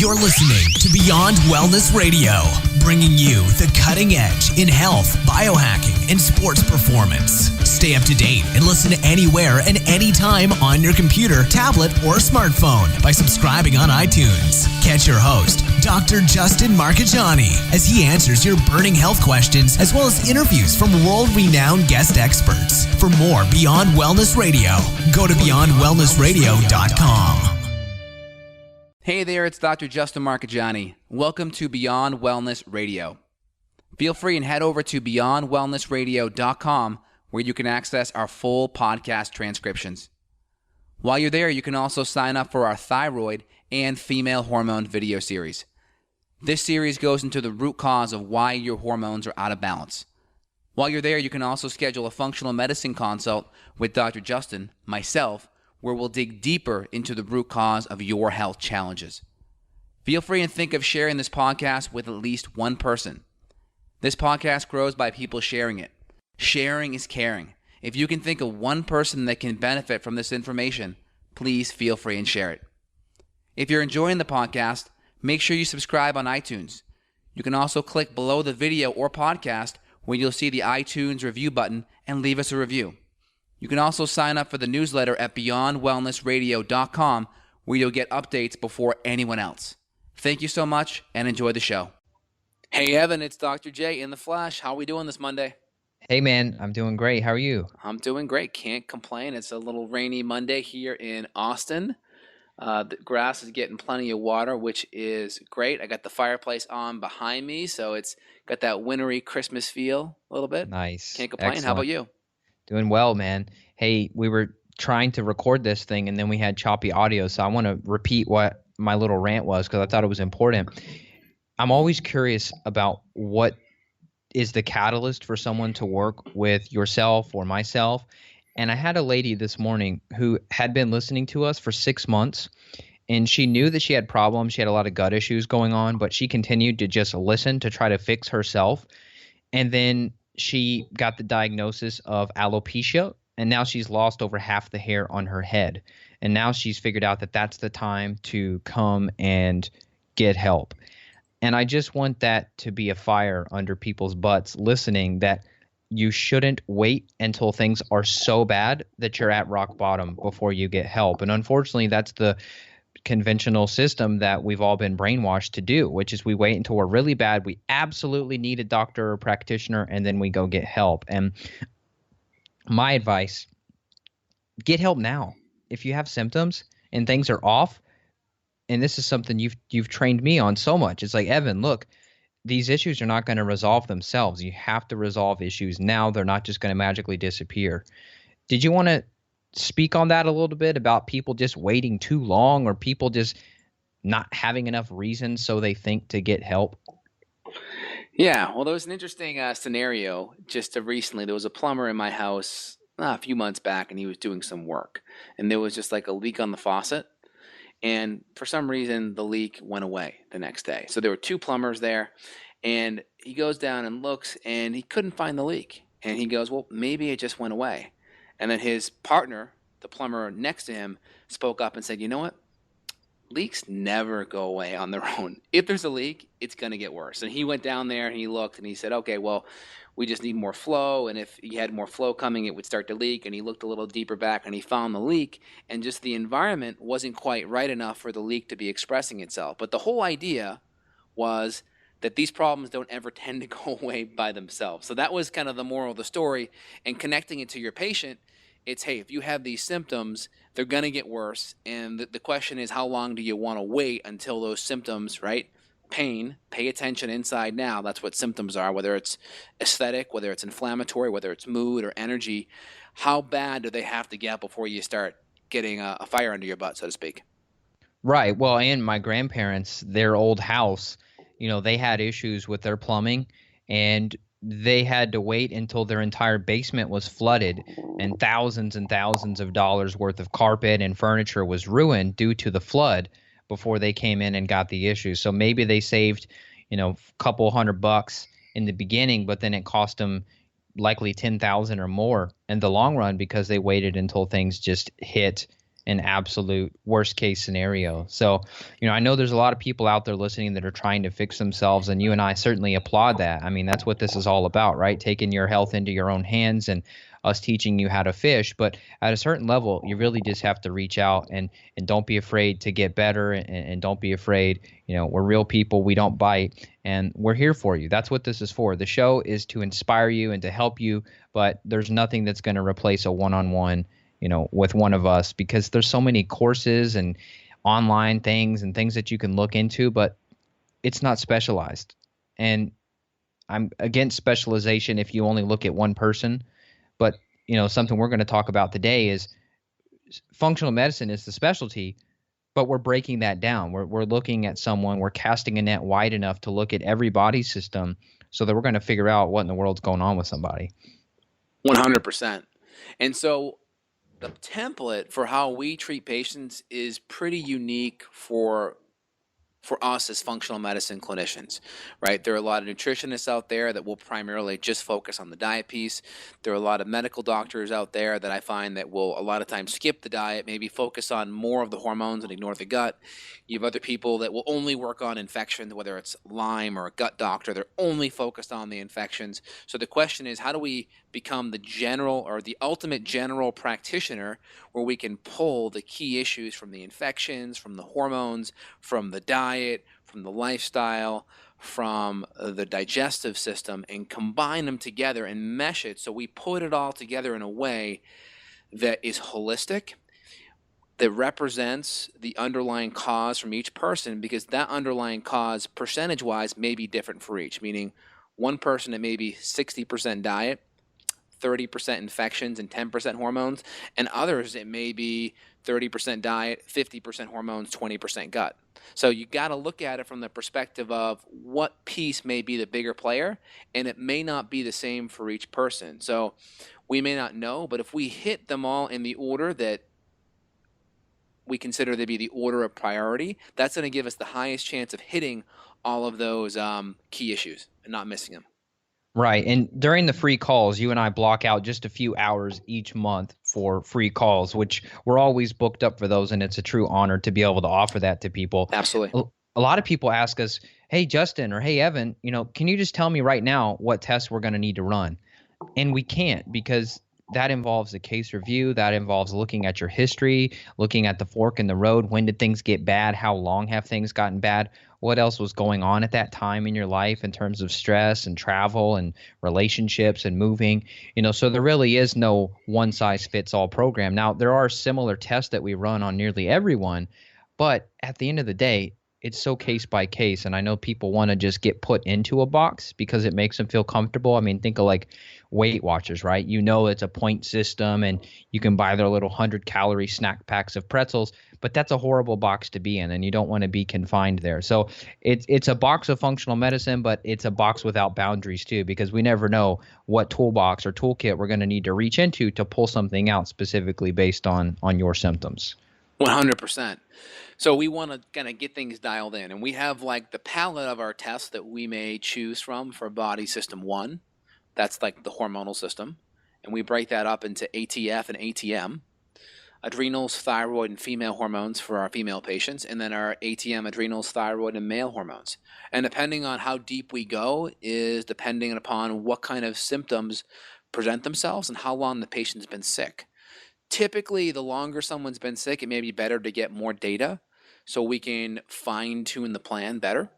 You're listening to Beyond Wellness Radio, bringing you the cutting edge in health, biohacking, and sports performance. Stay up to date and listen anywhere and anytime on your computer, tablet, or smartphone by subscribing on iTunes. Catch your host, Dr. Justin Marchegiani, as he answers your burning health questions as well as interviews from world-renowned guest experts. For more Beyond Wellness Radio, go to beyondwellnessradio.com. Hey there, it's Dr. Justin Marchegiani. Welcome to Beyond Wellness Radio. Feel free and head over to beyondwellnessradio.com where you can access our full podcast transcriptions. While you're there, you can also sign up for our thyroid and female hormone video series. This series goes into the root cause of why your hormones are out of balance. While you're there, you can also schedule a functional medicine consult with Dr. Justin, myself, where we'll dig deeper into the root cause of your health challenges. Feel free and think of sharing this podcast with at least one person. This podcast grows by people sharing it. Sharing is caring. If you can think of one person that can benefit from this information, please feel free and share it. If you're enjoying the podcast, make sure you subscribe on iTunes. You can also click below the video or podcast where you'll see the iTunes review button and leave us a review. You can also sign up for the newsletter at beyondwellnessradio.com where you'll get updates before anyone else. Thank you so much and enjoy the show. Hey Evan, it's Dr. J in the flesh. How are we doing this Monday? Hey man, I'm doing great. How are you? I'm doing great. Can't complain. It's a little rainy Monday here in Austin. The grass is getting plenty of water, which is great. I got the fireplace on behind me, so it's got that wintry Christmas feel a little bit. Nice. Can't complain. Excellent. How about you? Doing well, man. Hey, we were trying to record this thing and then we had choppy audio, so I want to repeat what my little rant was because I thought it was important. I'm always curious about what is the catalyst for someone to work with yourself or myself. And I had a lady this morning who had been listening to us for 6 months, and she knew that she had problems. She had a lot of gut issues going on, but she continued to just listen to try to fix herself. And then she got the diagnosis of alopecia, and now she's lost over half the hair on her head. And now she's figured out that that's the time to come and get help. And I just want that to be a fire under people's butts listening, that you shouldn't wait until things are so bad that you're at rock bottom before you get help. And unfortunately, that's the conventional system that we've all been brainwashed to do, which is we wait until we're really bad. We absolutely need a doctor or practitioner, and then we go get help. And my advice, get help now. If you have symptoms and things are off, and this is something you've trained me on so much. It's like, Evan, look, these issues are not going to resolve themselves. You have to resolve issues now. They're not just going to magically disappear. Did you want to speak on that a little bit about people just waiting too long or people just not having enough reasons so they think to get help? Yeah, well, there was an interesting scenario just recently. There was a plumber in my house a few months back, and he was doing some work. And there was just like a leak on the faucet. And for some reason, the leak went away the next day. So there were two plumbers there, and he goes down and looks, and he couldn't find the leak. And he goes, well, maybe it just went away. And then his partner, the plumber next to him, spoke up and said, you know what? Leaks never go away on their own. If there's a leak, it's going to get worse. And he went down there and he looked and he said, okay, well, we just need more flow. And if he had more flow coming, it would start to leak. And he looked a little deeper back and he found the leak. And just the environment wasn't quite right enough for the leak to be expressing itself. But the whole idea was that these problems don't ever tend to go away by themselves. So that was kind of the moral of the story. And connecting it to your patient, it's, hey, if you have these symptoms, they're going to get worse. And the question is, how long do you want to wait until those symptoms, right? Pain, pay attention inside now. That's what symptoms are, whether it's aesthetic, whether it's inflammatory, whether it's mood or energy. How bad do they have to get before you start getting a fire under your butt, so to speak? Right. Well, and my grandparents, their old house, they had issues with their plumbing, and they had to wait until their entire basement was flooded and thousands of dollars worth of carpet and furniture was ruined due to the flood before they came in and got the issues. So maybe they saved, a couple $100 in the beginning, but then it cost them likely $10,000 or more in the long run because they waited until things just hit an absolute worst case scenario. So, I know there's a lot of people out there listening that are trying to fix themselves, and you and I certainly applaud that. I mean, that's what this is all about, right? Taking your health into your own hands and us teaching you how to fish. But at a certain level, you really just have to reach out and don't be afraid to get better, and don't be afraid. We're real people. We don't bite, and we're here for you. That's what this is for. The show is to inspire you and to help you, but there's nothing that's going to replace a one-on-one with one of us, because there's so many courses and online things and things that you can look into, but it's not specialized. And I'm against specialization if you only look at one person. But, something we're going to talk about today is functional medicine is the specialty, but we're breaking that down. We're looking at someone, we're casting a net wide enough to look at every body system so that we're going to figure out what in the world's going on with somebody. 100%. And so the template for how we treat patients is pretty unique for us as functional medicine clinicians, right? There are a lot of nutritionists out there that will primarily just focus on the diet piece. There are a lot of medical doctors out there that I find that will a lot of times skip the diet, maybe focus on more of the hormones and ignore the gut. You have other people that will only work on infections, whether it's Lyme or a gut doctor. They're only focused on the infections. So the question is, how do we become the general or the ultimate general practitioner where we can pull the key issues from the infections, from the hormones, from the diet, from the lifestyle, from the digestive system, and combine them together and mesh it so we put it all together in a way that is holistic, that represents the underlying cause from each person, because that underlying cause percentage-wise may be different for each, meaning one person it may be 60% diet, 30% infections, and 10% hormones, and others it may be 30% diet, 50% hormones, 20% gut. So you got to look at it from the perspective of what piece may be the bigger player, and it may not be the same for each person. So we may not know, but if we hit them all in the order that we consider to be the order of priority, that's going to give us the highest chance of hitting all of those key issues and not missing them. Right. And during the free calls, you and I block out just a few hours each month for free calls, which we're always booked up for those. And it's a true honor to be able to offer that to people. Absolutely. A lot of people ask us, hey, Justin, or hey, Evan, can you just tell me right now what tests we're going to need to run? And we can't, because that involves a case review. That involves looking at your history, looking at the fork in the road. When did things get bad? How long have things gotten bad? What else was going on at that time in your life in terms of stress and travel and relationships and moving? So there really is no one size fits all program. Now, there are similar tests that we run on nearly everyone, but at the end of the day, it's so case by case. And I know people want to just get put into a box because it makes them feel comfortable. I mean, think of like Weight Watchers, right? It's a point system and you can buy their little 100-calorie snack packs of pretzels, but that's a horrible box to be in, and you don't want to be confined there. So it's a box of functional medicine, but it's a box without boundaries too, because we never know what toolbox or toolkit we're going to need to reach into to pull something out specifically based on your symptoms. 100%. So we want to kind of get things dialed in, and we have like the palette of our tests that we may choose from for body system 1. That's like the hormonal system, and we break that up into ATF and ATM, adrenals, thyroid, and female hormones for our female patients, and then our ATM, adrenals, thyroid, and male hormones. And depending on how deep we go is depending upon what kind of symptoms present themselves and how long the patient's been sick. Typically, the longer someone's been sick, it may be better to get more data so we can fine-tune the plan better,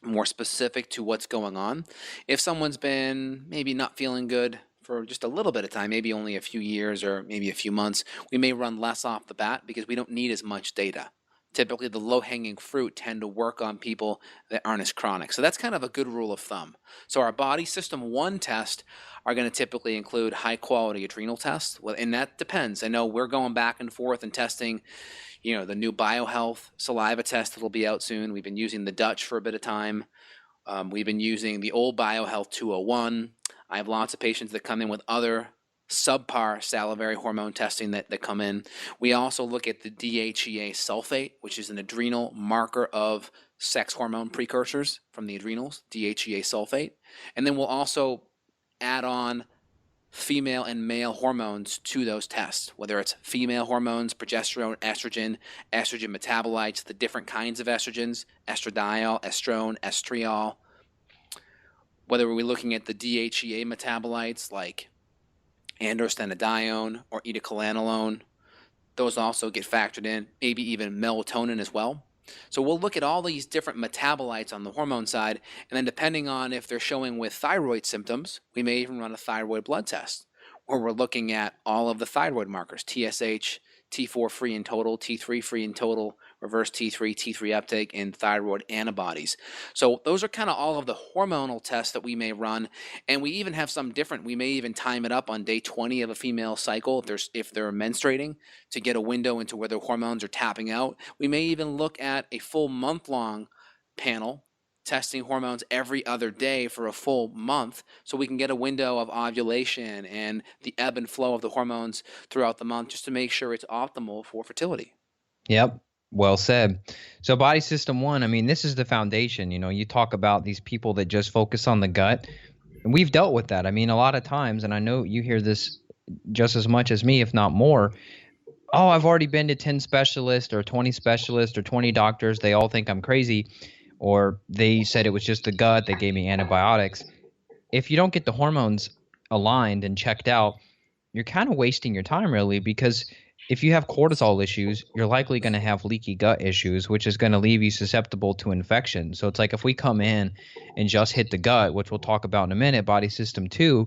more specific to what's going on. If someone's been maybe not feeling good for just a little bit of time, maybe only a few years or maybe a few months, we may run less off the bat because we don't need as much data. Typically, the low-hanging fruit tend to work on people that aren't as chronic. So that's kind of a good rule of thumb. So our body system 1 test are going to typically include high-quality adrenal tests. Well, and that depends. I know we're going back and forth and testing, the new BioHealth saliva test that will be out soon. We've been using the Dutch for a bit of time. We've been using the old BioHealth 201. I have lots of patients that come in with other subpar salivary hormone testing that come in. We also look at the DHEA sulfate, which is an adrenal marker of sex hormone precursors from the adrenals, DHEA sulfate. And then we'll also add on female and male hormones to those tests, whether it's female hormones, progesterone, estrogen, estrogen metabolites, the different kinds of estrogens, estradiol, estrone, estriol, whether we're looking at the DHEA metabolites like androstenedione or etocolanolone. Those also get factored in, maybe even melatonin as well. So we'll look at all these different metabolites on the hormone side, and then depending on if they're showing with thyroid symptoms, we may even run a thyroid blood test, where we're looking at all of the thyroid markers, TSH, T4 free in total, T3 free in total, reverse T3, T3 uptake, and thyroid antibodies. So those are kind of all of the hormonal tests that we may run, and we even have some different. We may even time it up on day 20 of a female cycle if they're menstruating to get a window into where their hormones are tapping out. We may even look at a full month-long panel testing hormones every other day for a full month so we can get a window of ovulation and the ebb and flow of the hormones throughout the month just to make sure it's optimal for fertility. Yep. Well said. So body system 1, I mean, this is the foundation. You know, you talk about these people that just focus on the gut, and we've dealt with that. I mean, a lot of times, and I know you hear this just as much as me, if not more. Oh, I've already been to 10 specialists or 20 specialists or 20 doctors. They all think I'm crazy. Or they said it was just the gut. They gave me antibiotics. If you don't get the hormones aligned and checked out, you're kind of wasting your time, really, because if you have cortisol issues, you're likely going to have leaky gut issues, which is going to leave you susceptible to infection. So it's like if we come in and just hit the gut, which we'll talk about in a minute, body system 2,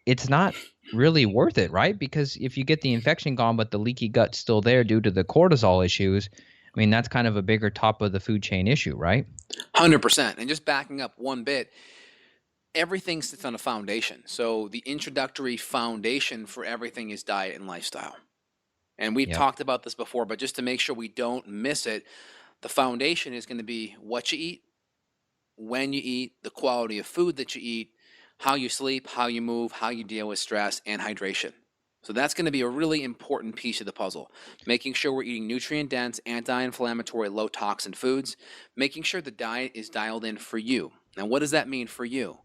it's not really worth it, right? Because if you get the infection gone, but the leaky gut's still there due to the cortisol issues, I mean, that's kind of a bigger top of the food chain issue, right? 100%. And just backing up one bit, everything sits on a foundation. So the introductory foundation for everything is diet and lifestyle. And we've talked about this before, but just to make sure we don't miss it, the foundation is going to be what you eat, when you eat, the quality of food that you eat, how you sleep, how you move, how you deal with stress, and hydration. So that's going to be a really important piece of the puzzle. Making sure we're eating nutrient-dense, anti-inflammatory, low-toxin foods. Making sure the diet is dialed in for you. Now, what does that mean for you?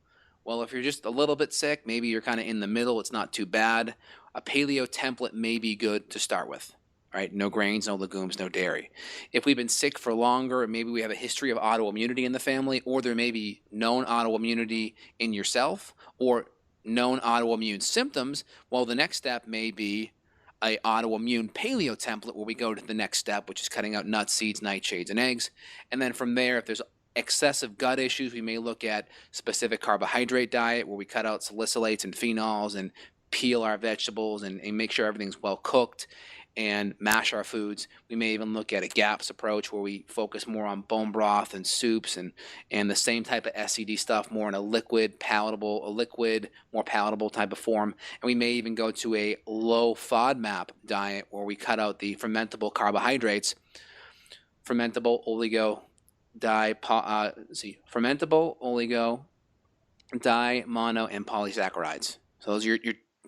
Well, if you're just a little bit sick, maybe you're kind of in the middle, it's not too bad. A paleo template may be good to start with. Right? No grains, no legumes, no dairy. If we've been sick for longer, maybe we have a history of autoimmunity in the family, or there may be known autoimmunity in yourself, or known autoimmune symptoms, well, the next step may be a autoimmune paleo template where we go to the next step, which is cutting out nuts, seeds, nightshades, and eggs. And then from there, if there's excessive gut issues, we may look at specific carbohydrate diet where we cut out salicylates and phenols and peel our vegetables and make sure everything's well cooked and mash our foods. We may even look at a GAPS approach where we focus more on bone broth and soups and the same type of SCD stuff more in a liquid, more palatable type of form. And we may even go to a low FODMAP diet where we cut out the fermentable carbohydrates, fermentable oligo, mono, and polysaccharides. So those are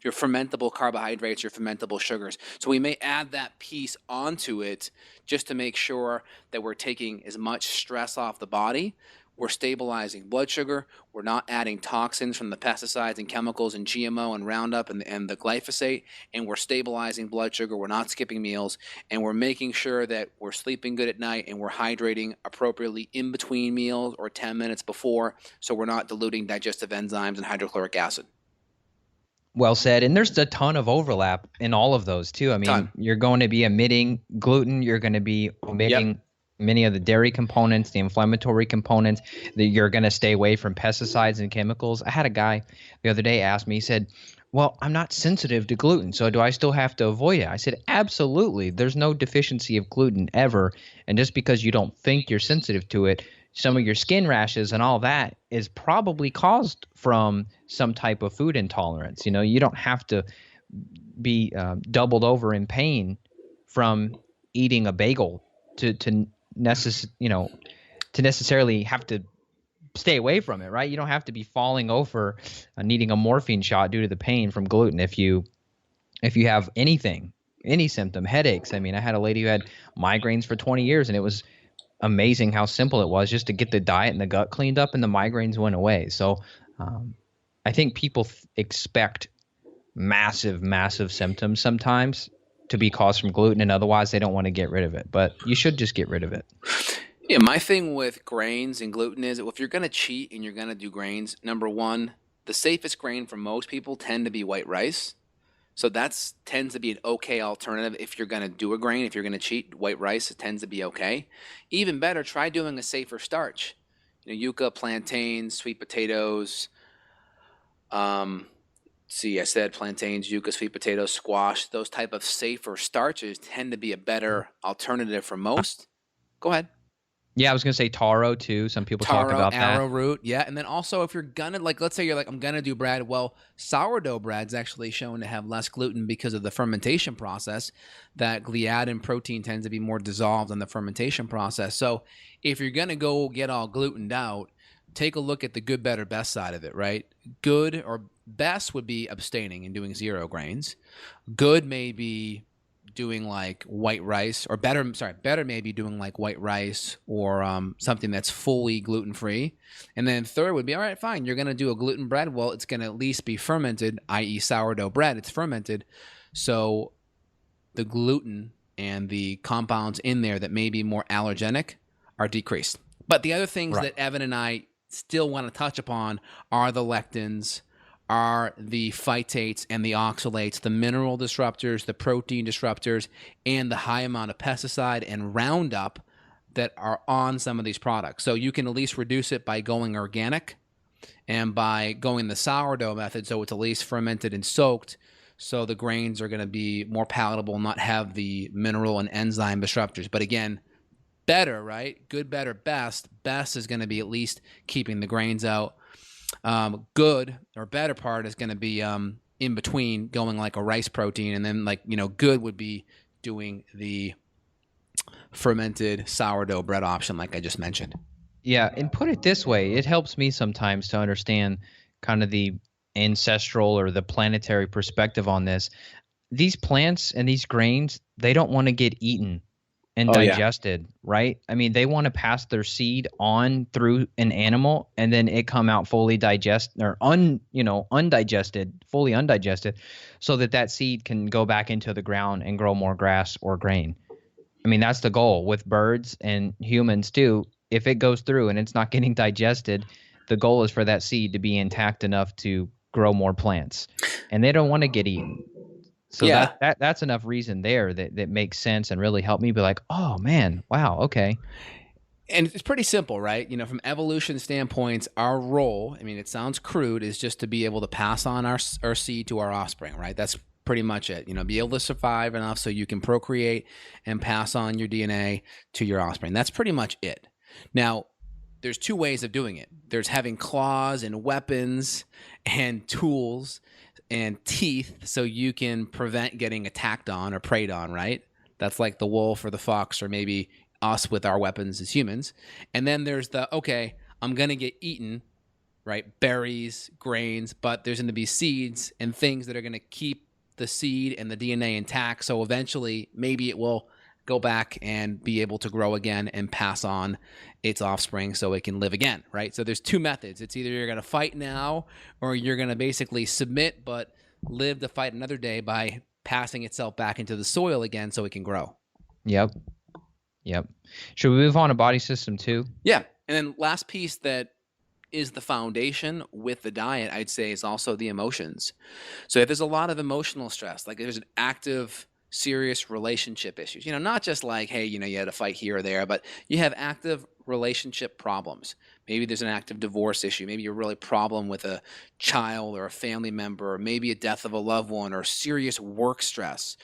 your fermentable carbohydrates, your fermentable sugars. So we may add that piece onto it just to make sure that we're taking as much stress off the body. We're stabilizing blood sugar. We're not adding toxins from the pesticides and chemicals and GMO and Roundup and the glyphosate. And we're stabilizing blood sugar. We're not skipping meals. And we're making sure that we're sleeping good at night and we're hydrating appropriately in between meals or 10 minutes before, so we're not diluting digestive enzymes and hydrochloric acid. Well said. And there's a ton of overlap in all of those too. I mean, you're going to be omitting gluten. You're going to be omitting many of the dairy components, the inflammatory components. That you're going to stay away from pesticides and chemicals. I had a guy the other day ask me, he said, well, I'm not sensitive to gluten, so do I still have to avoid it? I said, absolutely. There's no deficiency of gluten ever. And just because you don't think you're sensitive to it, some of your skin rashes and all that is probably caused from some type of food intolerance. You know, you don't have to be doubled over in pain from eating a bagel to necessarily have to stay away from it, right? You don't have to be falling over needing a morphine shot due to the pain from gluten if you have anything, any symptom, headaches. I mean, I had a lady who had migraines for 20 years, and it was amazing how simple it was just to get the diet and the gut cleaned up, and the migraines went away. So I think people expect massive, massive symptoms sometimes to be caused from gluten, and otherwise they don't want to get rid of it. But you should just get rid of it. Yeah, my thing with grains and gluten is if you're going to cheat and you're going to do grains, number one, the safest grain for most people tend to be white rice. So that tends to be an okay alternative if you're going to do a grain. If you're going to cheat, white rice, it tends to be okay. Even better, try doing a safer starch. Yucca, plantains, sweet potatoes. I said plantains, yucca, sweet potatoes, squash. Those type of safer starches tend to be a better alternative for most. Go ahead. Yeah, I was going to say taro too. Some people talk Taro, about that. arrowroot, yeah. And then also if you're gonna, like, let's say you're like, I'm gonna do bread. Well, sourdough bread's actually shown to have less gluten because of the fermentation process. That gliadin protein tends to be more dissolved in the fermentation process. So if you're gonna go get all glutened out, take a look at the good, better, best side of it, right? Good or best would be abstaining and doing zero grains. Good may be doing like white rice, or better may be doing like white rice or something that's fully gluten-free. And then third would be, all right, fine, you're going to do a gluten bread. Well, it's going to at least be fermented, i.e. sourdough bread. It's fermented. So the gluten and the compounds in there that may be more allergenic are decreased. But the other things that Evan and I still want to touch upon are the lectins, are the phytates and the oxalates, the mineral disruptors, the protein disruptors, and the high amount of pesticide and Roundup that are on some of these products. So you can at least reduce it by going organic and by going the sourdough method, so it's at least fermented and soaked, so the grains are going to be more palatable, not have the mineral and enzyme disruptors. But again, better, right? Good, better, best. Best is going to be at least keeping the grains out. Good or better part is going to be in between, going like a rice protein, and then good would be doing the fermented sourdough bread option like I just mentioned. Yeah, and put it this way, it helps me sometimes to understand kind of the ancestral or the planetary perspective on this. These plants and these grains, they don't want to get eaten and digested, right? I mean, they want to pass their seed on through an animal and then it come out fully digested or undigested, fully undigested, so that seed can go back into the ground and grow more grass or grain. I mean, that's the goal with birds and humans too. If it goes through and it's not getting digested, the goal is for that seed to be intact enough to grow more plants, and they don't want to get eaten. So that's enough reason there that makes sense and really helped me be like, oh man, wow, okay. And it's pretty simple, right? From evolution standpoints, our role, I mean, it sounds crude, is just to be able to pass on our seed to our offspring, right? That's pretty much it. Be able to survive enough so you can procreate and pass on your DNA to your offspring. That's pretty much it. Now, there's two ways of doing it. There's having claws and weapons and tools and teeth so you can prevent getting attacked on or preyed on, right? That's like the wolf or the fox or maybe us with our weapons as humans. And then there's I'm going to get eaten, right? Berries, grains, but there's going to be seeds and things that are going to keep the seed and the DNA intact. So eventually maybe it will go back and be able to grow again and pass on its offspring so it can live again, right? So there's two methods. It's either you're going to fight now or you're going to basically submit but live to fight another day by passing itself back into the soil again so it can grow. Yep. Should we move on to body system too? Yeah. And then last piece that is the foundation with the diet, I'd say, is also the emotions. So if there's a lot of emotional stress, like there's an active serious relationship issues, not just like, hey, you had a fight here or there, but you have active relationship problems. Maybe there's an active divorce issue. Maybe you're really problem with a child or a family member, or maybe a death of a loved one, or serious work stress,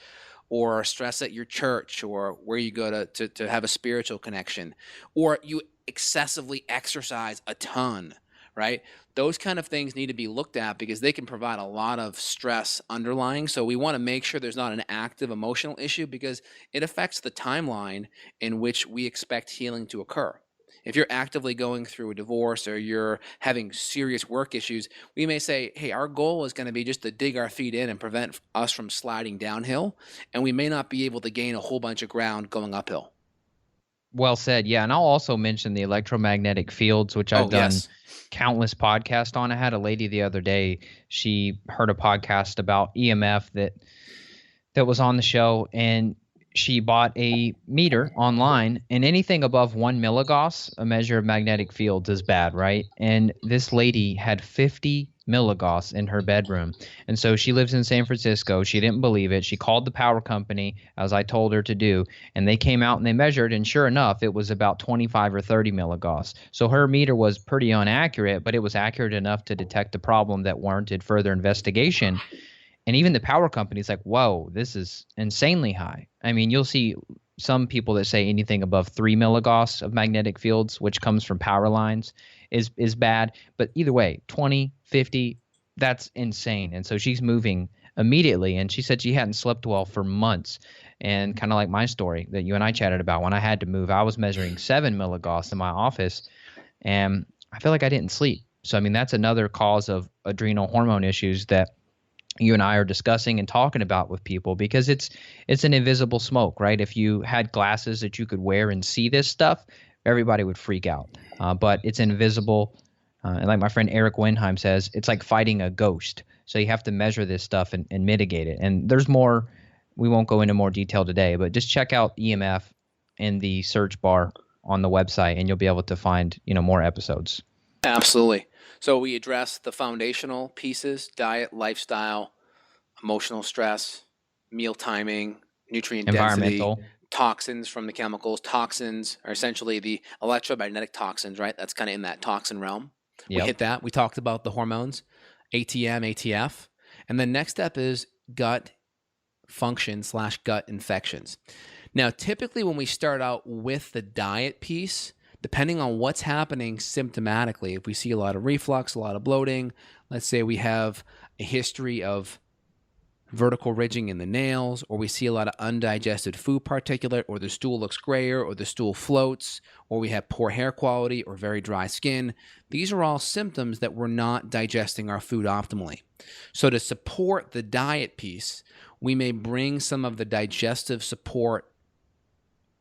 or stress at your church, or where you go to have a spiritual connection, or you excessively exercise a ton, right? Those kind of things need to be looked at because they can provide a lot of stress underlying. So we want to make sure there's not an active emotional issue because it affects the timeline in which we expect healing to occur. If you're actively going through a divorce or you're having serious work issues, we may say, hey, our goal is going to be just to dig our feet in and prevent us from sliding downhill. And we may not be able to gain a whole bunch of ground going uphill. Well said. Yeah. And I'll also mention the electromagnetic fields, which I've done yes. countless podcasts on. I had a lady the other day, she heard a podcast about EMF that was on the show, and she bought a meter online, and anything above 1 milligauss, a measure of magnetic fields, is bad, right? And this lady had 50 milligauss in her bedroom. And so she lives in San Francisco. She didn't believe it. She called the power company, as I told her to do, and they came out and they measured, and sure enough, it was about 25 or 30 milligauss. So her meter was pretty inaccurate, but it was accurate enough to detect a problem that warranted further investigation. And even the power company's like, whoa, this is insanely high. I mean, you'll see some people that say anything above 3 milligauss of magnetic fields, which comes from power lines, is bad. But either way, 20, 50, that's insane. And so she's moving immediately. And she said she hadn't slept well for months. And kind of like my story that you and I chatted about, when I had to move, I was measuring 7 milligauss in my office, and I feel like I didn't sleep. So, I mean, that's another cause of adrenal hormone issues that you and I are discussing and talking about with people, because it's an invisible smoke, right? If you had glasses that you could wear and see this stuff, everybody would freak out. But it's invisible. And like my friend Eric Wenheim says, it's like fighting a ghost. So you have to measure this stuff and mitigate it. And there's more. We won't go into more detail today, but just check out EMF in the search bar on the website, and you'll be able to find, more episodes. Absolutely. So we address the foundational pieces: diet, lifestyle, emotional stress, meal timing, nutrient Environmental. density, toxins from the chemicals. Toxins are essentially the electromagnetic toxins, right? That's kind of in that toxin realm. Yep. We hit that. We talked about the hormones, ATM, ATF. And the next step is gut function / gut infections. Now, typically when we start out with the diet piece, depending on what's happening symptomatically, if we see a lot of reflux, a lot of bloating, let's say we have a history of vertical ridging in the nails, or we see a lot of undigested food particulate, or the stool looks grayer, or the stool floats, or we have poor hair quality or very dry skin. These are all symptoms that we're not digesting our food optimally. So to support the diet piece, we may bring some of the digestive support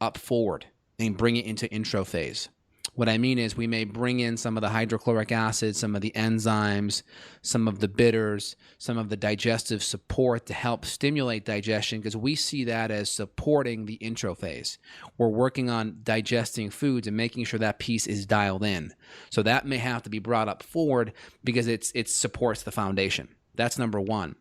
up forward and bring it into intro phase. What I mean is we may bring in some of the hydrochloric acid, some of the enzymes, some of the bitters, some of the digestive support to help stimulate digestion, because we see that as supporting the intro phase. We're working on digesting foods and making sure that piece is dialed in. So that may have to be brought up forward because it supports the foundation. That's number one.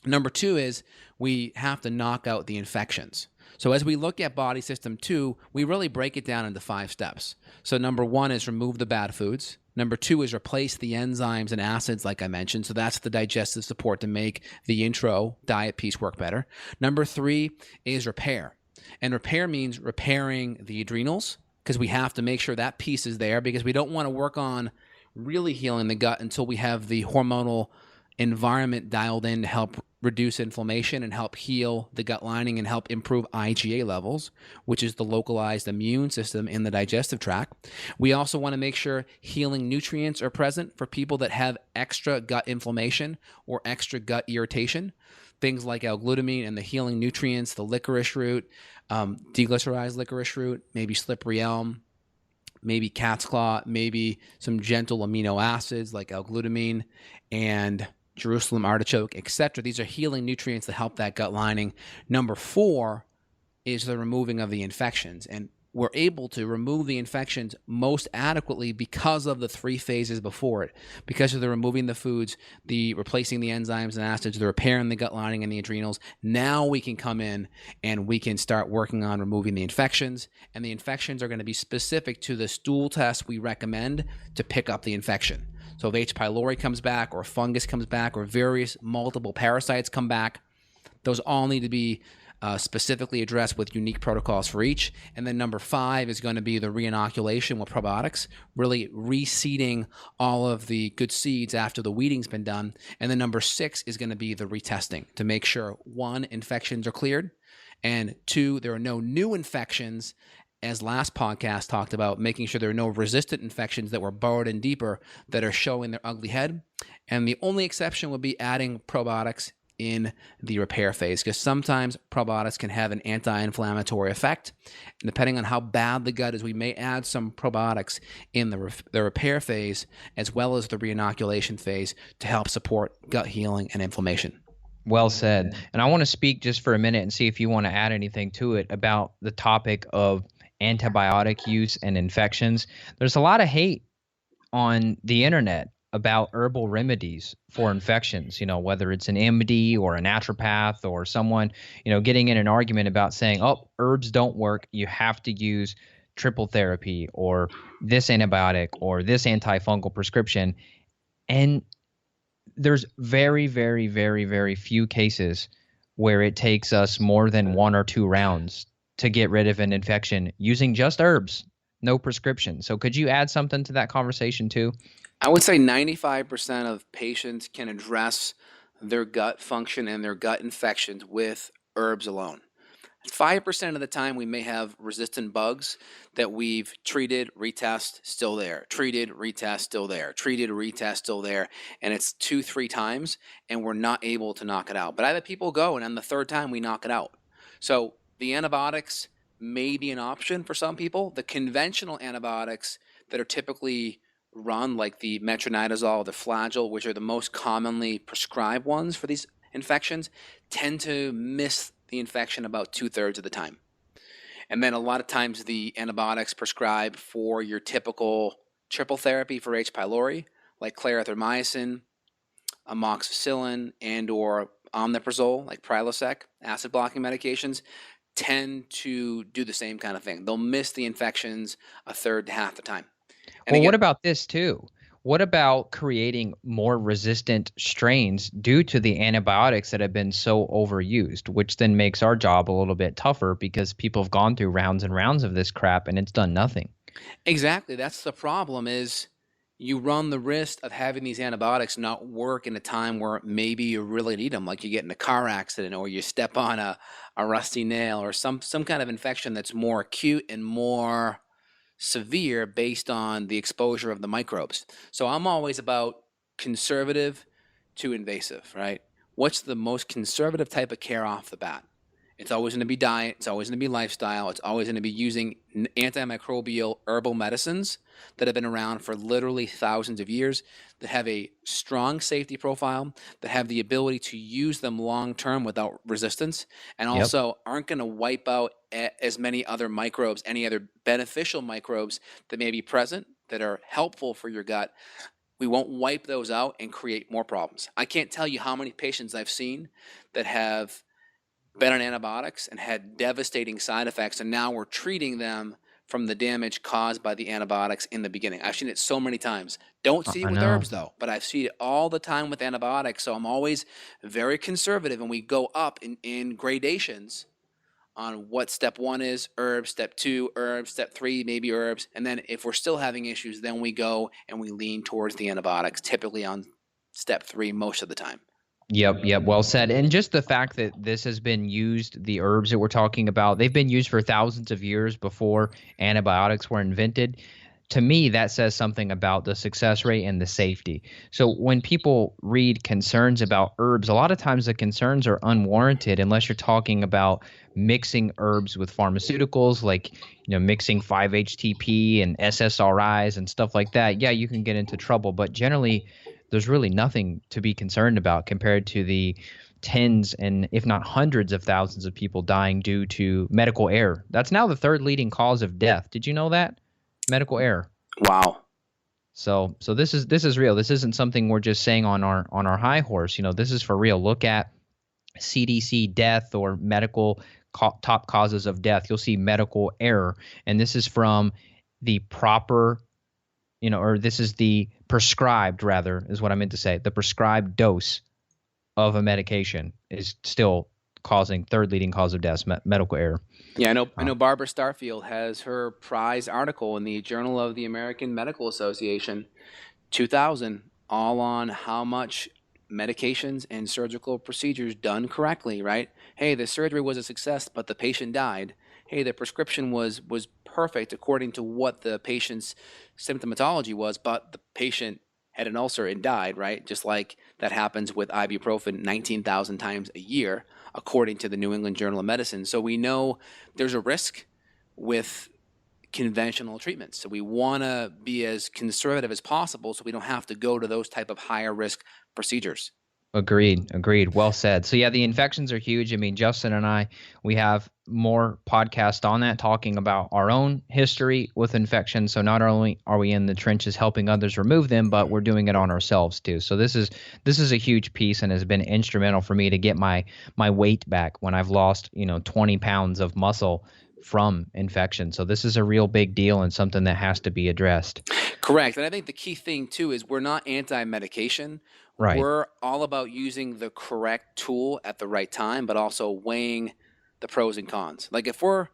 Number two is we have to knock out the infections. So as we look at body system 2, we really break it down into 5 steps. So number 1 is remove the bad foods. Number 2 is replace the enzymes and acids, like I mentioned. So that's the digestive support to make the intro diet piece work better. Number 3 is repair. And repair means repairing the adrenals, because we have to make sure that piece is there, because we don't want to work on really healing the gut until we have the hormonal environment dialed in to help reduce inflammation and help heal the gut lining and help improve IgA levels, which is the localized immune system in the digestive tract. We also want to make sure healing nutrients are present for people that have extra gut inflammation or extra gut irritation. Things like L-glutamine and the healing nutrients, the licorice root, deglycerized licorice root, maybe slippery elm, maybe cat's claw, maybe some gentle amino acids like L-glutamine and Jerusalem artichoke, etc. These are healing nutrients that help that gut lining. Number 4 is the removing of the infections. And we're able to remove the infections most adequately because of the 3 phases before it. Because of the removing the foods, the replacing the enzymes and acids, the repairing the gut lining and the adrenals. Now we can come in and we can start working on removing the infections. And the infections are going to be specific to the stool test we recommend to pick up the infection. So if H. pylori comes back, or fungus comes back, or various multiple parasites come back, those all need to be specifically addressed with unique protocols for each. And then number 5 is going to be the reinoculation with probiotics, really reseeding all of the good seeds after the weeding's been done. And then number 6 is going to be the retesting to make sure 1, infections are cleared, and 2, there are no new infections, as last podcast talked about, making sure there are no resistant infections that were burrowed in deeper that are showing their ugly head. And the only exception would be adding probiotics in the repair phase, because sometimes probiotics can have an anti-inflammatory effect. And depending on how bad the gut is, we may add some probiotics in the repair phase as well as the reinoculation phase to help support gut healing and inflammation. Well said. And I want to speak just for a minute and see if you want to add anything to it about the topic of antibiotic use and infections. There's a lot of hate on the internet about herbal remedies for infections, whether it's an MD or a naturopath or someone, getting in an argument about saying, oh, herbs don't work. You have to use triple therapy or this antibiotic or this antifungal prescription. And there's very, very, very, very few cases where it takes us more than 1 or 2 rounds to get rid of an infection using just herbs, no prescription. So could you add something to that conversation too? I would say 95% of patients can address their gut function and their gut infections with herbs alone. 5% of the time we may have resistant bugs that we've treated, retest, still there, treated, retest, still there, treated, retest, still there, and it's 2-3 times and we're not able to knock it out. But I have people go and on the 3rd time we knock it out. So the antibiotics may be an option for some people. The conventional antibiotics that are typically run, like the metronidazole, the Flagyl, which are the most commonly prescribed ones for these infections, tend to miss the infection about 2/3 of the time. And then a lot of times the antibiotics prescribed for your typical triple therapy for H. pylori, like clarithromycin, amoxicillin, and or omeprazole, like Prilosec, acid blocking medications, tend to do the same kind of thing. They'll miss the infections 1/3 to half the time. And Well, again, what about this too? What about creating more resistant strains due to the antibiotics that have been so overused, which then makes our job a little bit tougher because people have gone through rounds and rounds of this crap and it's done nothing. exactly, that's the problem, is you run the risk of having these antibiotics not work in a time where maybe you really need them, like you get in a car accident or you step on a rusty nail or some kind of infection that's more acute and more severe based on the exposure of the microbes. So I'm always about conservative to invasive, right? What's the most conservative type of care off the bat? It's always going to be diet. It's always going to be lifestyle. It's always going to be using antimicrobial herbal medicines that have been around for literally thousands of years, that have a strong safety profile, that have the ability to use them long term without resistance, and Yep. also aren't going to wipe out as many other microbes, any other beneficial microbes that may be present that are helpful for your gut. We won't wipe those out and create more problems. I can't tell you how many patients I've seen that have been on antibiotics and had devastating side effects, and now we're treating them from the damage caused by the antibiotics in the beginning. I've seen it so many times. Don't see I it with know. herbs though, but I've seen it all the time with antibiotics. So I'm always very conservative, and we go up in gradations on what step 1 is, herbs, step 2, herbs, step 3, maybe herbs. And then if we're still having issues, then we go and we lean towards the antibiotics, typically on step 3 most of the time. Yep. Well said. And just the fact that this has been used, the herbs that we're talking about, they've been used for thousands of years before antibiotics were invented. To me, that says something about the success rate and the safety. So when people read concerns about herbs, a lot of times the concerns are unwarranted unless you're talking about mixing herbs with pharmaceuticals, like mixing 5-HTP and SSRIs and stuff like that. Yeah, you can get into trouble, but generally there's really nothing to be concerned about compared to the tens and if not hundreds of thousands of people dying due to medical error. That's now the 3rd leading cause of death. Did you know that? Medical error. Wow. So this is real. This isn't something we're just saying on our high horse. This is for real. Look at CDC death or medical top causes of death. You'll see medical error, and this is from the proper, or this is the prescribed, rather, is what I meant to say. The prescribed dose of a medication is still causing 3rd leading cause of death, medical error. Yeah, I know Barbara Starfield has her prize article in the Journal of the American Medical Association, 2000, all on how much medications and surgical procedures done correctly, right? Hey, the surgery was a success, but the patient died. Hey, the prescription was perfect according to what the patient's symptomatology was, but the patient had an ulcer and died, right? Just like that happens with ibuprofen 19,000 times a year, according to the New England Journal of Medicine. So we know there's a risk with conventional treatments. So we want to be as conservative as possible so we don't have to go to those type of higher risk procedures. Agreed. Well said. So yeah, the infections are huge. I mean, Justin and I, we have more podcasts on that talking about our own history with infections. So not only are we in the trenches helping others remove them, but we're doing it on ourselves too. So this is a huge piece and has been instrumental for me to get my weight back when I've lost, 20 pounds of muscle from infection. So this is a real big deal and something that has to be addressed. Correct. And I think the key thing too is we're not anti-medication. Right. We're all about using the correct tool at the right time, but also weighing the pros and cons. Like if we're,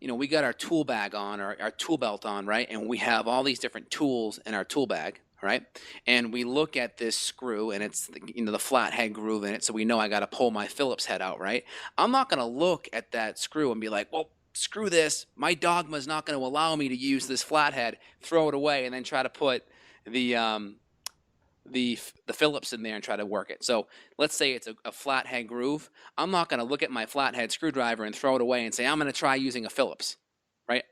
we got our tool bag on or our tool belt on, right? And we have all these different tools in our tool bag, right? And we look at this screw and it's, the flat head groove in it. So we know I got to pull my Phillips head out, right? I'm not going to look at that screw and be like, well, screw this. My dogma is not going to allow me to use this flathead, throw it away, and then try to put the Phillips in there and try to work it. So let's say it's a flathead groove. I'm not going to look at my flathead screwdriver and throw it away and say, I'm going to try using a Phillips, right?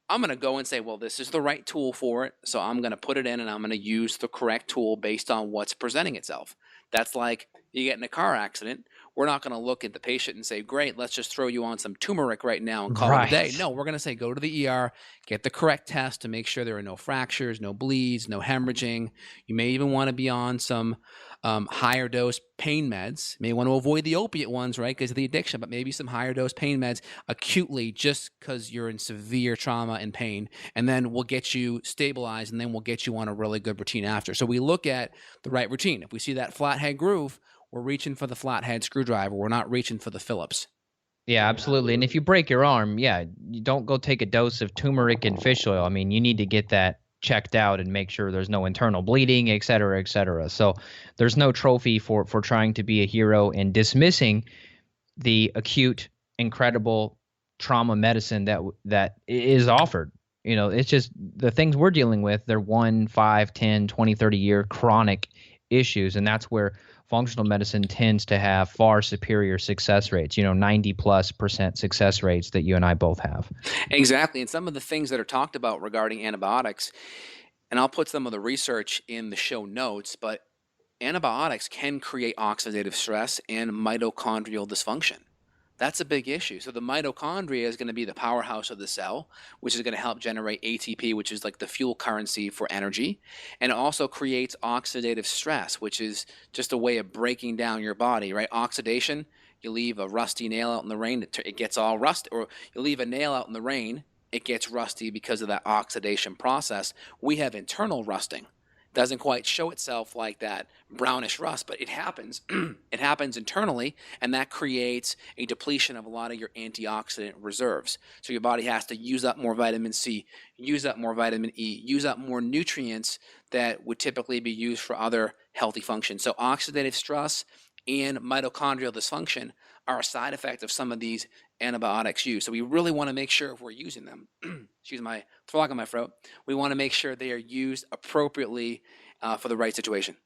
I'm going to go and say, well, this is the right tool for it. So I'm going to put it in and I'm going to use the correct tool based on what's presenting itself. That's like you get in a car accident. We're not going to look at the patient and say, great, let's just throw you on some turmeric right now and call it a day. No, we're going to say, go to the ER, get the correct test to make sure there are no fractures, no bleeds, no hemorrhaging. You may even want to be on some higher dose pain meds. You may want to avoid the opiate ones, right, because of the addiction, but maybe some higher dose pain meds acutely just because you're in severe trauma and pain. And then we'll get you stabilized and then we'll get you on a really good routine after. So we look at the right routine. If we see that flathead groove, we're reaching for the flathead screwdriver. We're not reaching for the Phillips. Yeah, absolutely. And if you break your arm, you don't go take a dose of turmeric and fish oil. I mean, you need to get that checked out and make sure there's no internal bleeding, et cetera, et cetera. So there's no trophy for trying to be a hero and dismissing the acute, incredible trauma medicine that is offered. It's just the things we're dealing with, they're 1, 5, 10, 20, 30-year chronic issues. And that's where functional medicine tends to have far superior success rates, 90+% success rates that you and I both have. Exactly. And some of the things that are talked about regarding antibiotics, and I'll put some of the research in the show notes, but antibiotics can create oxidative stress and mitochondrial dysfunction. That's a big issue. So the mitochondria is going to be the powerhouse of the cell, which is going to help generate ATP, which is like the fuel currency for energy. And it also creates oxidative stress, which is just a way of breaking down your body, right? Oxidation, you leave a rusty nail out in the rain, it gets all rusty, or you leave a nail out in the rain, it gets rusty because of that oxidation process. We have internal rusting. Doesn't quite show itself like that brownish rust, but it happens. It happens internally, and that creates a depletion of a lot of your antioxidant reserves. So your body has to use up more vitamin C, use up more vitamin E, use up more nutrients that would typically be used for other healthy functions. So oxidative stress and mitochondrial dysfunction are a side effect of some of these antibiotics used. So we really want to make sure if we're using them, excuse my frog in my throat, we want to make sure they are used appropriately for the right situation.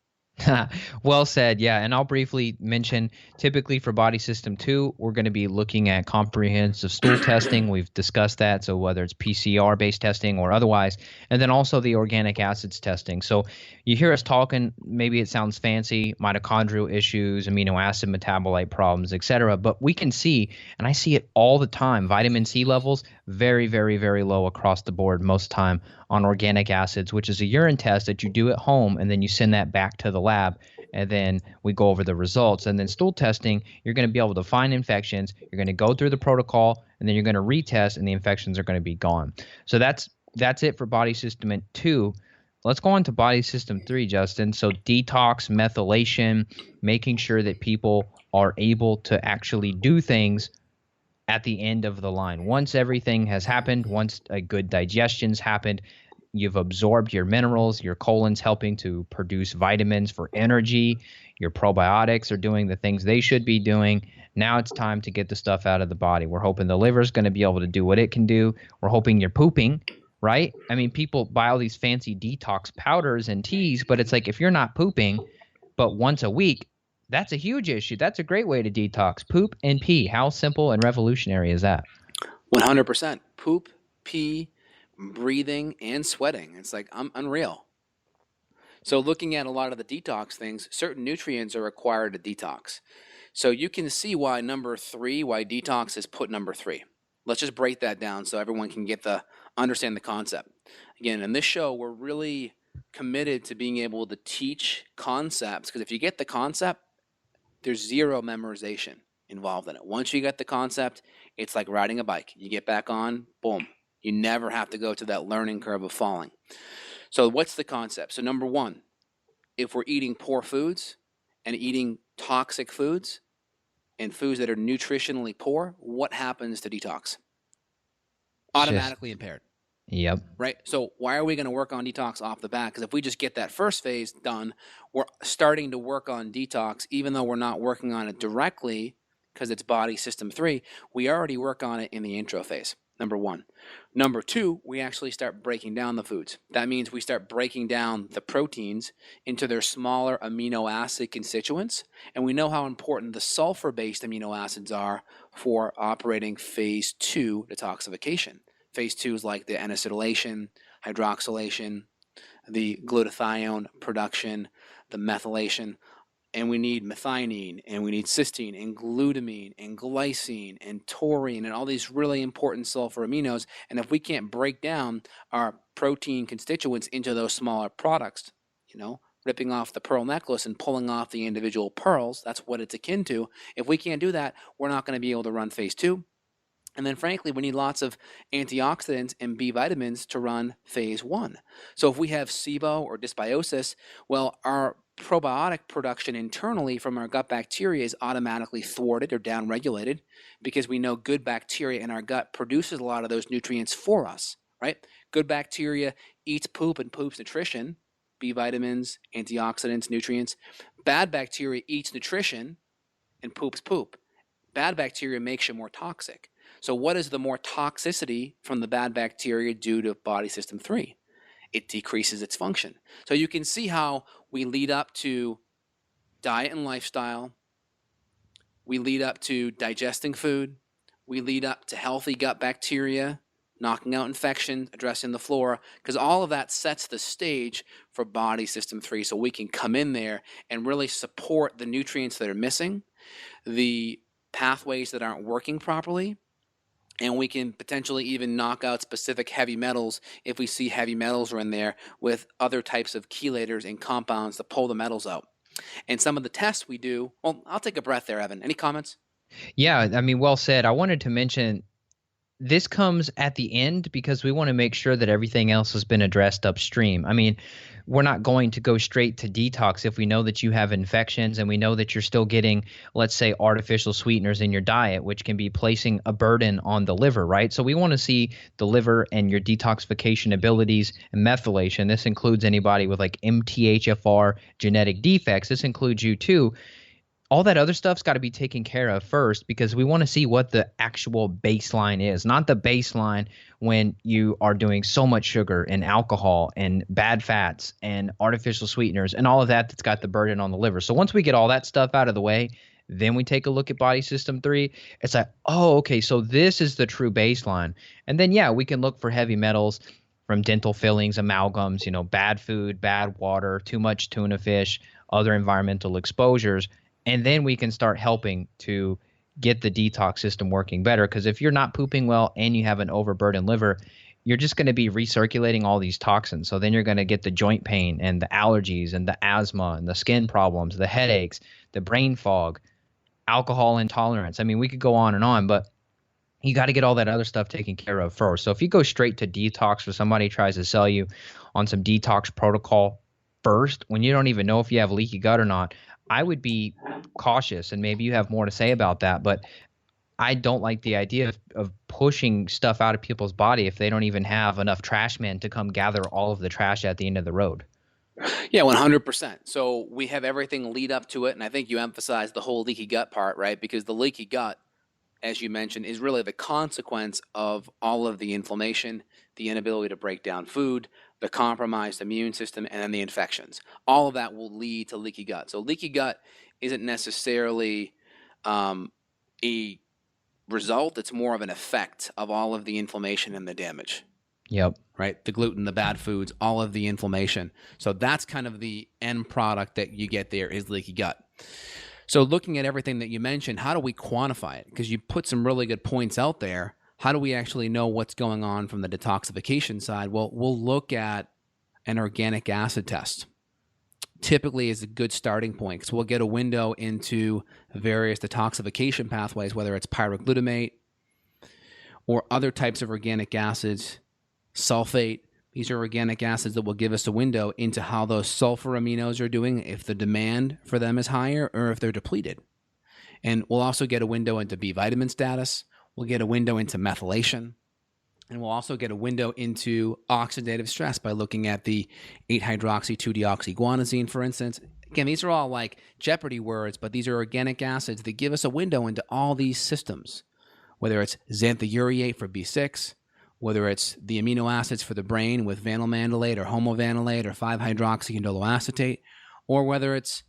Well said. Yeah. And I'll briefly mention, typically for body system 2, we're going to be looking at comprehensive stool testing. We've discussed that. So whether it's PCR based testing or otherwise, and then also the organic acids testing. So you hear us talking, maybe it sounds fancy, mitochondrial issues, amino acid metabolite problems, et cetera, but we can see, and I see it all the time, vitamin C levels very, very, very low across the board most time on organic acids, which is a urine test that you do at home, and then you send that back to the lab, and then we go over the results. And then stool testing, you're going to be able to find infections, you're going to go through the protocol, and then you're going to retest, and the infections are going to be gone. So that's it for body system 2. Let's go on to body system 3, Justin. So detox, methylation, making sure that people are able to actually do things at the end of the line. Once everything has happened, once a good digestion's happened, you've absorbed your minerals, your colon's helping to produce vitamins for energy, your probiotics are doing the things they should be doing. Now it's time to get the stuff out of the body. We're hoping the liver's going to be able to do what it can do. We're hoping you're pooping right? I mean, people buy all these fancy detox powders and teas, but it's like if you're not pooping, but once a week, that's a huge issue. That's a great way to detox. Poop and pee. How simple and revolutionary is that? 100%. Poop, pee, breathing, and sweating. It's like unreal. So looking at a lot of the detox things, certain nutrients are required to detox. So you can see why why detox is put number 3. Let's just break that down so everyone can understand the concept. Again, in this show, we're really committed to being able to teach concepts, because if you get the concept, there's zero memorization involved in it. Once you get the concept, it's like riding a bike. You get back on, boom. You never have to go to that learning curve of falling. So what's the concept? So number 1, if we're eating poor foods and eating toxic foods and foods that are nutritionally poor, what happens to detox? Automatically impaired. Yep. Right? So why are we going to work on detox off the bat? Because if we just get that first phase done, we're starting to work on detox, even though we're not working on it directly because it's body system 3. We already work on it in the intro phase, number 1. Number 2, we actually start breaking down the foods. That means we start breaking down the proteins into their smaller amino acid constituents. And we know how important the sulfur-based amino acids are for operating phase 2 detoxification. Phase 2 is like the N-acetylation, hydroxylation, the glutathione production, the methylation. And we need methionine, and we need cysteine, and glutamine, and glycine, and taurine, and all these really important sulfur aminos. And if we can't break down our protein constituents into those smaller products, ripping off the pearl necklace and pulling off the individual pearls, that's what it's akin to. If we can't do that, we're not going to be able to run phase 2. And then frankly, we need lots of antioxidants and B vitamins to run phase 1. So if we have SIBO or dysbiosis, well, our probiotic production internally from our gut bacteria is automatically thwarted or downregulated, because we know good bacteria in our gut produces a lot of those nutrients for us, right? Good bacteria eats poop and poops nutrition, B vitamins, antioxidants, nutrients. Bad bacteria eats nutrition and poops poop. Bad bacteria makes you more toxic. So what is the more toxicity from the bad bacteria due to body system 3? It decreases its function. So you can see how we lead up to diet and lifestyle. We lead up to digesting food. We lead up to healthy gut bacteria, knocking out infection, addressing the flora, because all of that sets the stage for body system 3. So we can come in there and really support the nutrients that are missing, the pathways that aren't working properly, and we can potentially even knock out specific heavy metals if we see heavy metals are in there, with other types of chelators and compounds to pull the metals out. And some of the tests we do, well, I'll take a breath there, Evan. Any comments? Yeah, I mean, well said. I wanted to mention this comes at the end because we want to make sure that everything else has been addressed upstream. I mean, we're not going to go straight to detox if we know that you have infections and we know that you're still getting, let's say, artificial sweeteners in your diet, which can be placing a burden on the liver, right? So we want to see the liver and your detoxification abilities and methylation. This includes anybody with like MTHFR genetic defects. This includes you too. All that other stuff's got to be taken care of first, because we want to see what the actual baseline is, not the baseline when you are doing so much sugar and alcohol and bad fats and artificial sweeteners and all of that that's got the burden on the liver. So once we get all that stuff out of the way, then we take a look at body system 3. It's like, oh, okay, so this is the true baseline. And then, yeah, we can look for heavy metals from dental fillings, amalgams, bad food, bad water, too much tuna fish, other environmental exposures. And then we can start helping to get the detox system working better. Because if you're not pooping well and you have an overburdened liver, you're just going to be recirculating all these toxins. So then you're going to get the joint pain and the allergies and the asthma and the skin problems, the headaches, the brain fog, alcohol intolerance. I mean, we could go on, but you got to get all that other stuff taken care of first. So if you go straight to detox, or somebody tries to sell you on some detox protocol first, when you don't even know if you have leaky gut or not, I would be cautious, and maybe you have more to say about that, but I don't like the idea of pushing stuff out of people's body if they don't even have enough trash men to come gather all of the trash at the end of the road. Yeah, 100%. So we have everything lead up to it, and I think you emphasized the whole leaky gut part, right? Because the leaky gut as you mentioned, is really the consequence of all of the inflammation, the inability to break down food, the compromised immune system, and then the infections. All of that will lead to leaky gut. So leaky gut isn't necessarily a result, it's more of an effect of all of the inflammation and the damage. Yep. Right? The gluten, the bad foods, all of the inflammation. So that's kind of the end product that you get there is leaky gut. So looking at everything that you mentioned, how do we quantify it? Because you put some really good points out there. How do we actually know what's going on from the detoxification side? Well, we'll look at an organic acid test. Typically is a good starting point because we'll get a window into various detoxification pathways, whether it's pyroglutamate or other types of organic acids, sulfate. These are organic acids that will give us a window into how those sulfur aminos are doing, if the demand for them is higher or if they're depleted. And we'll also get a window into B vitamin status. We'll get a window into methylation. And we'll also get a window into oxidative stress by looking at the 8-hydroxy-2-deoxyguanosine, for instance. Again, these are all like Jeopardy words, but these are organic acids that give us a window into all these systems, whether it's xanthourate for B6, whether it's the amino acids for the brain with vanilmandelate or homovanillate or 5-hydroxyindoloacetate, or whether it's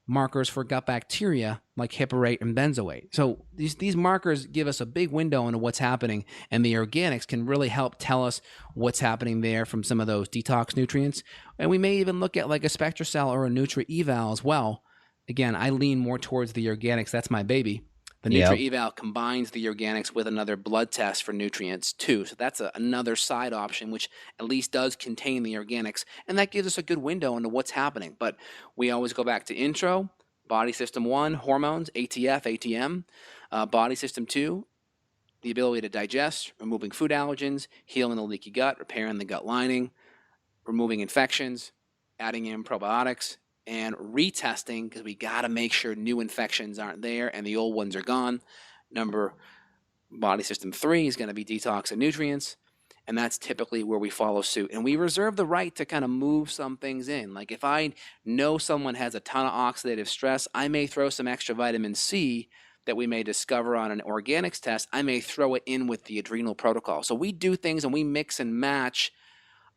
markers for gut bacteria like hipparate and benzoate. So these markers give us a big window into what's happening, and the organics can really help tell us what's happening there from some of those detox nutrients. And we may even look at like a SpectraCell or a Nutri-Eval as well. Again, I lean more towards the organics. That's my baby. The Nutri-Eval combines the organics with another blood test for nutrients too. So that's another side option, which at least does contain the organics. And that gives us a good window into what's happening. But we always go back to intro, body system 1, hormones, ATF, ATM, body system 2, the ability to digest, removing food allergens, healing the leaky gut, repairing the gut lining, removing infections, adding in probiotics, and retesting, because we got to make sure new infections aren't there and the old ones are gone. Body system 3 is going to be detox and nutrients, and that's typically where we follow suit. And we reserve the right to kind of move some things in. Like if I know someone has a ton of oxidative stress, I may throw some extra vitamin C that we may discover on an organics test. I may throw it in with the adrenal protocol. So we do things and we mix and match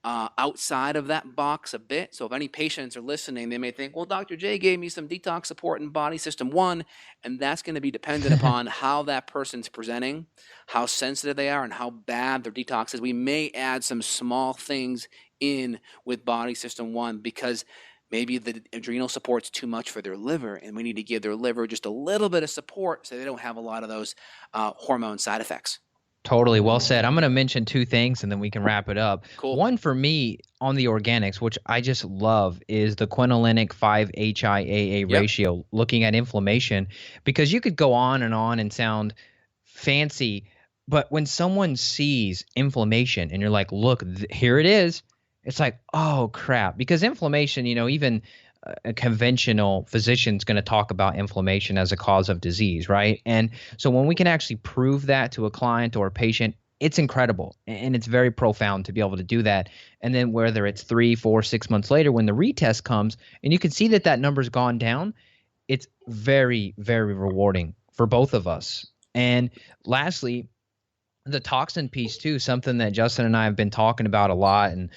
outside of that box a bit. So if any patients are listening, they may think, well, Dr. J gave me some detox support in body system 1, and that's going to be dependent upon how that person's presenting, how sensitive they are, and how bad their detox is. We may add some small things in with body system 1 because maybe the adrenal support's too much for their liver, and we need to give their liver just a little bit of support so they don't have a lot of those hormone side effects. Totally well said. I'm going to mention 2 things and then we can wrap it up. Cool. One for me on the organics, which I just love, is the quinolinic 5-HIAA ratio, looking at inflammation, because you could go on and sound fancy, but when someone sees inflammation and you're like, look, here it is, it's like, oh crap, because inflammation, even a conventional physician's going to talk about inflammation as a cause of disease, right? And so when we can actually prove that to a client or a patient, it's incredible. And it's very profound to be able to do that. And then whether it's 3, 4, 6 months later, when the retest comes and you can see that number's gone down, it's very, very rewarding for both of us. And lastly, the toxin piece too, something that Justin and I have been talking about a lot. And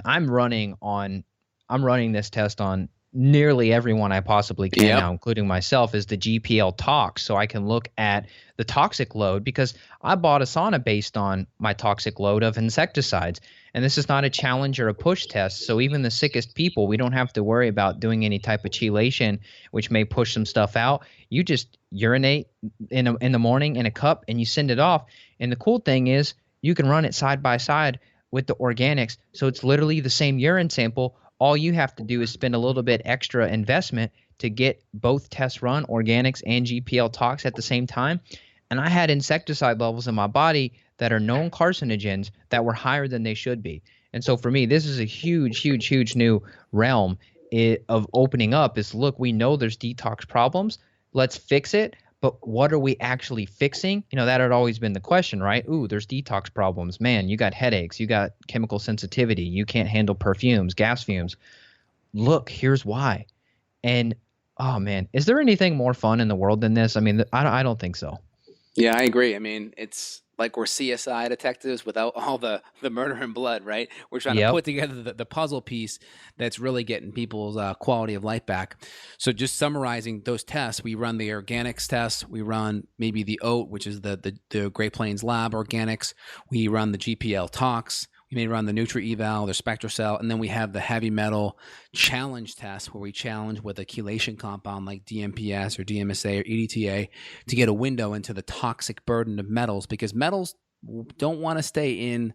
I'm running this test on nearly everyone I possibly can now, including myself, is the GPL tox. So I can look at the toxic load, because I bought a sauna based on my toxic load of insecticides. And this is not a challenge or a push test. So even the sickest people, we don't have to worry about doing any type of chelation, which may push some stuff out. You just urinate in the morning in a cup and you send it off. And the cool thing is you can run it side by side with the organics. So it's literally the same urine sample. All you have to do is spend a little bit extra investment to get both tests run, organics and GPL tox at the same time. And I had insecticide levels in my body that are known carcinogens that were higher than they should be. And so for me, this is a huge, huge, huge new realm of opening up is, look, we know there's detox problems. Let's fix it. But what are we actually fixing? That had always been the question, right? Ooh, there's detox problems. Man, you got headaches. You got chemical sensitivity. You can't handle perfumes, gas fumes. Look, here's why. And, oh, man, is there anything more fun in the world than this? I mean, I don't think so. Yeah, I agree. I mean, it's like we're CSI detectives without all the murder and blood, right? We're trying to Yep. put together the puzzle piece that's really getting people's quality of life back. So just summarizing those tests, we run the organics test, we run maybe the OAT, which is the Great Plains Lab organics, we run the GPL tox, we may run the Nutri-Eval, the SpectraCell, and then we have the heavy metal challenge test where we challenge with a chelation compound like DMPS or DMSA or EDTA to get a window into the toxic burden of metals, because metals don't want to stay in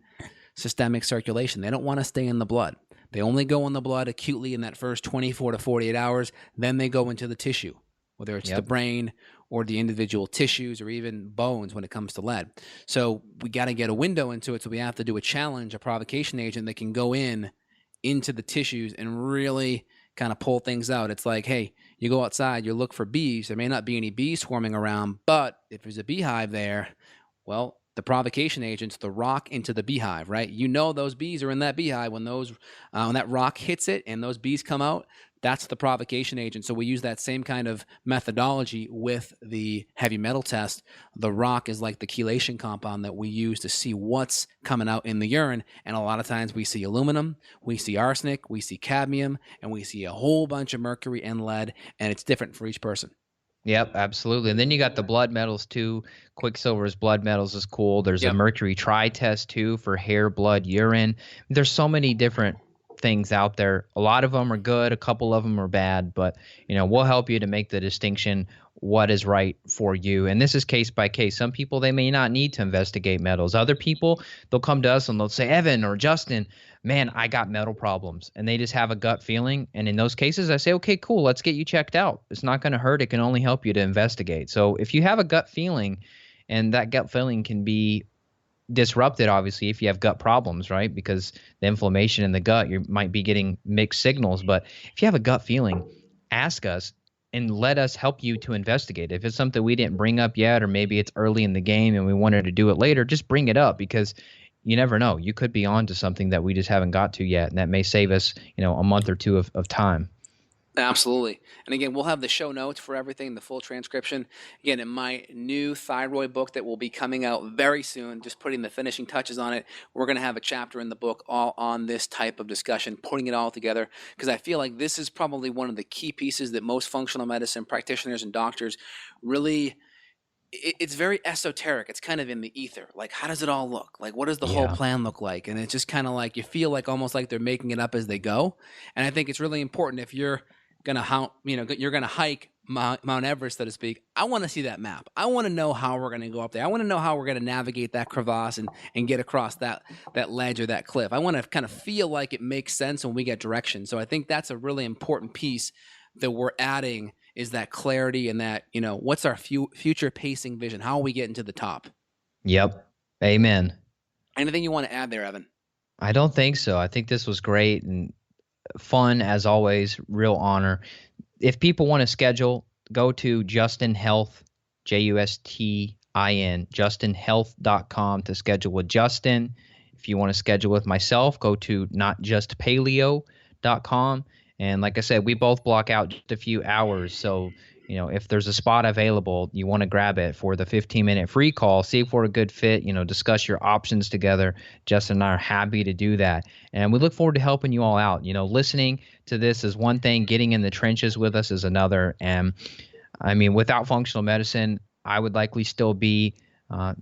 systemic circulation. They don't want to stay in the blood. They only go in the blood acutely in that first 24 to 48 hours. Then they go into the tissue, whether it's the brain or the individual tissues or even bones when it comes to lead. So we got to get a window into it. So we have to do a challenge, a provocation agent that can go into the tissues and really kind of pull things out. It's like, hey, you go outside, you look for bees. There may not be any bees swarming around, but if there's a beehive there, well, the provocation agent's the rock into the beehive, right? You know those bees are in that beehive when when that rock hits it and those bees come out. That's the provocation agent. So we use that same kind of methodology with the heavy metal test. The rock is like the chelation compound that we use to see what's coming out in the urine. And a lot of times we see aluminum, we see arsenic, we see cadmium, and we see a whole bunch of mercury and lead, and it's different for each person. Yep, absolutely. And then you got the blood metals too. Quicksilver's blood metals is cool. There's a mercury tri-test too for hair, blood, urine. There's so many different things out there. A lot of them are good, a couple of them are bad, but we'll help you to make the distinction what is right for you. And this is case by case. Some people, they may not need to investigate metals. Other people, they'll come to us and they'll say, Evan or Justin, man, I got metal problems, and they just have a gut feeling. And in those cases, I say, okay, cool, let's get you checked out. It's not going to hurt. It can only help you to investigate. So if you have a gut feeling, and that gut feeling can be disrupted, obviously, if you have gut problems, right? Because the inflammation in the gut, you might be getting mixed signals. But if you have a gut feeling, ask us and let us help you to investigate. If it's something we didn't bring up yet, or maybe it's early in the game and we wanted to do it later, just bring it up, because you never know. You could be on to something that we just haven't got to yet, and that may save us, a month or two of time. Absolutely. And again, we'll have the show notes for everything, the full transcription. Again, in my new thyroid book that will be coming out very soon, just putting the finishing touches on it, we're going to have a chapter in the book all on this type of discussion, putting it all together, because I feel like this is probably one of the key pieces that most functional medicine practitioners and doctors really, it's very esoteric. It's kind of in the ether. Like, how does it all look? Like, what does the whole plan look like? And it's just kind of like, you feel like almost like they're making it up as they go. And I think it's really important, if you're you're gonna hike Mount Everest, so to speak, I want to see that map. I want to know how we're going to go up there. I want to know how we're going to navigate that crevasse and get across that ledge or that cliff. I want to kind of feel like it makes sense when we get direction. So I think that's a really important piece that we're adding, is that clarity and that, what's our future pacing vision? How are we getting to the top? Yep. Amen. Anything you want to add there, Evan? I don't think so. I think this was great and fun as always. Real honor. If people want to schedule, go to Justin Health, JUSTIN, justinhealth.com to schedule with Justin. If you want to schedule with myself, go to notjustpaleo.com. And like I said, we both block out just a few hours. So, if there's a spot available, you want to grab it for the 15-minute free call, see if we're a good fit, discuss your options together. Justin and I are happy to do that. And we look forward to helping you all out. Listening to this is one thing, getting in the trenches with us is another. And I mean, without functional medicine, I would likely still be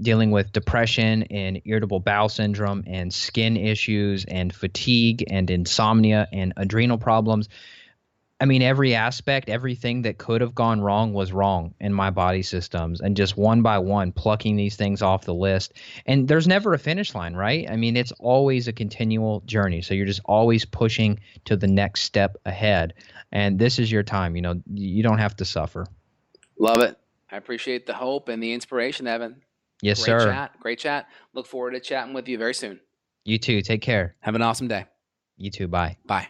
dealing with depression and irritable bowel syndrome and skin issues and fatigue and insomnia and adrenal problems. I mean, every aspect, everything that could have gone wrong was wrong in my body systems, and just one by one plucking these things off the list. And there's never a finish line, right? I mean, it's always a continual journey. So you're just always pushing to the next step ahead. And this is your time. You don't have to suffer. Love it. I appreciate the hope and the inspiration, Evan. Yes, sir. Great chat. Look forward to chatting with you very soon. You too. Take care. Have an awesome day. You too. Bye. Bye.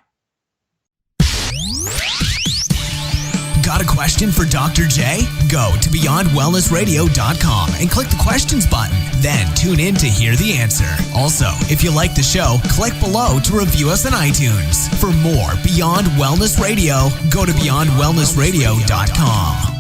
Got a question for Dr. J? Go to BeyondWellnessRadio.com and click the questions button. Then tune in to hear the answer. Also, if you like the show, click below to review us on iTunes. For more Beyond Wellness Radio, go to BeyondWellnessRadio.com.